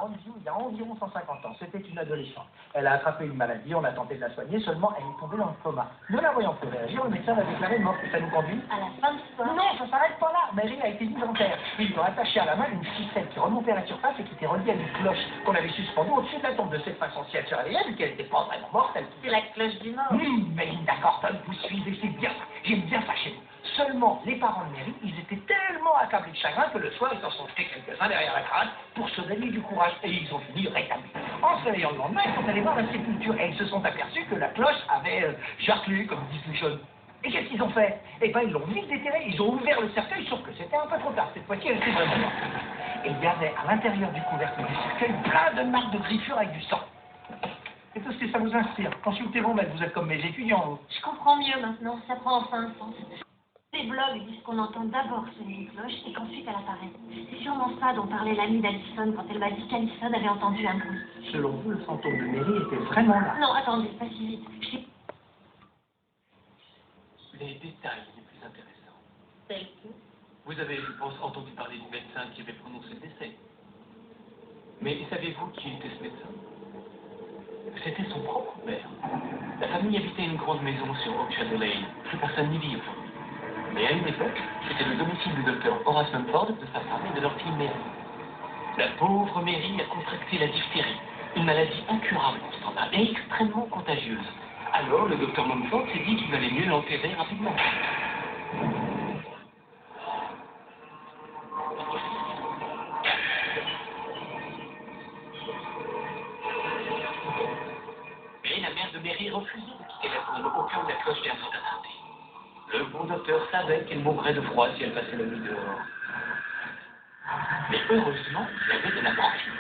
Anjou il y a environ 150 ans. C'était une adolescente. Elle a attrapé une maladie, on a tenté de la soigner, seulement elle est tombée dans le coma. Ne la voyant plus réagir, le médecin l'a déclarée morte et ça nous conduit À la fin de l'histoire. Non, ça s'arrête pas là. Mary a été mise en terre. Ils lui ont attaché à la main une ficelle qui remontait à la surface et qui était reliée à une cloche qu'on avait suspendue au-dessus de la tombe. De cette façon, si elle se réveillait, vu qu'elle n'était pas vraiment morte, elle C'est la cloche du mort. Melinda Corton, vous suivez, c'est bien. J'aime bien ça chez vous. Seulement, les parents de Mary, ils étaient tellement accablés de chagrin que le soir, ils en sont jetés quelques-uns derrière la crâne pour se donner du courage. Et ils ont fini rétablis. En se réveillant le lendemain, ils sont allés voir la sépulture et ils se sont aperçus que la cloche avait jarclé, comme disent les jeunes. Et qu'est-ce qu'ils ont fait? Eh ben, ils l'ont vite déterré, ils ont ouvert le cercueil, sauf que c'était un peu trop tard. Cette fois-ci, elle était vraiment morte. Et il y avait à l'intérieur du couvercle du cercueil plein de marques de griffures avec du sang. Et tout ce que ça vous inspire. Consultez-vous, mais vous êtes comme mes étudiants, vous. Je comprends mieux maintenant, ça prend enfin un sens. Les blogs disent qu'on entend d'abord sonner une cloche et qu'ensuite elle apparaît. C'est sûrement ça dont parlait l'amie d'Alison quand elle m'a dit qu'Alison avait entendu un bruit. Selon vous, le fantôme de Mary était vraiment là? Non, attendez, pas si vite. Les détails les plus intéressants. Tels que... Vous avez, je pense, entendu parler du médecin qui avait prononcé le décès. Mais savez-vous qui était ce médecin? C'était son propre père. La famille habitait une grande maison sur Oak Shadow Lane. Plus personne n'y vit aujourd'hui. Mais à une époque, c'était le domicile du docteur Horace Mumford, de sa femme et de leur fille Mary. La pauvre Mary a contracté la diphtérie, une maladie incurable en ce temps-là et extrêmement contagieuse. Alors, le docteur Mumford s'est dit qu'il valait mieux l'enterrer rapidement. Mais la mère de Mary refusait de quitter la tombe au cas où la cloche viendrait d'attraper. Le bon docteur savait qu'elle mourrait de froid si elle passait la nuit dehors. Mais heureusement, il y avait de la morphine.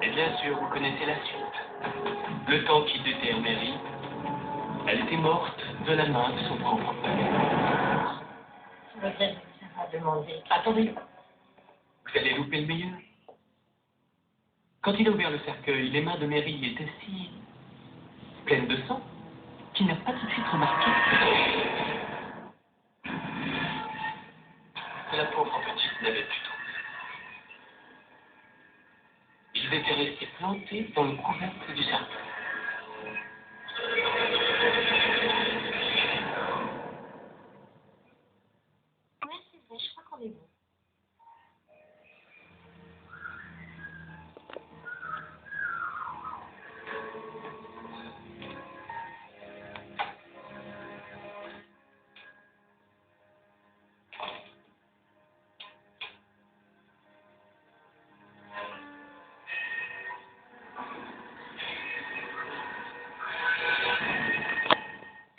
Et bien sûr, vous connaissez la suite. Le temps qui déterre Mary, elle était morte de la main de son propre père. Je regrette de vous avoir demandé. Attendez, vous allez louper le meilleur. Quand il a ouvert le cercueil, les mains de Mary étaient si pleines de sang qu'il n'a pas tout de suite remarqué que la pauvre petite n'avait plus d'eau. Ils étaient restés plantés dans le couvercle du cercueil.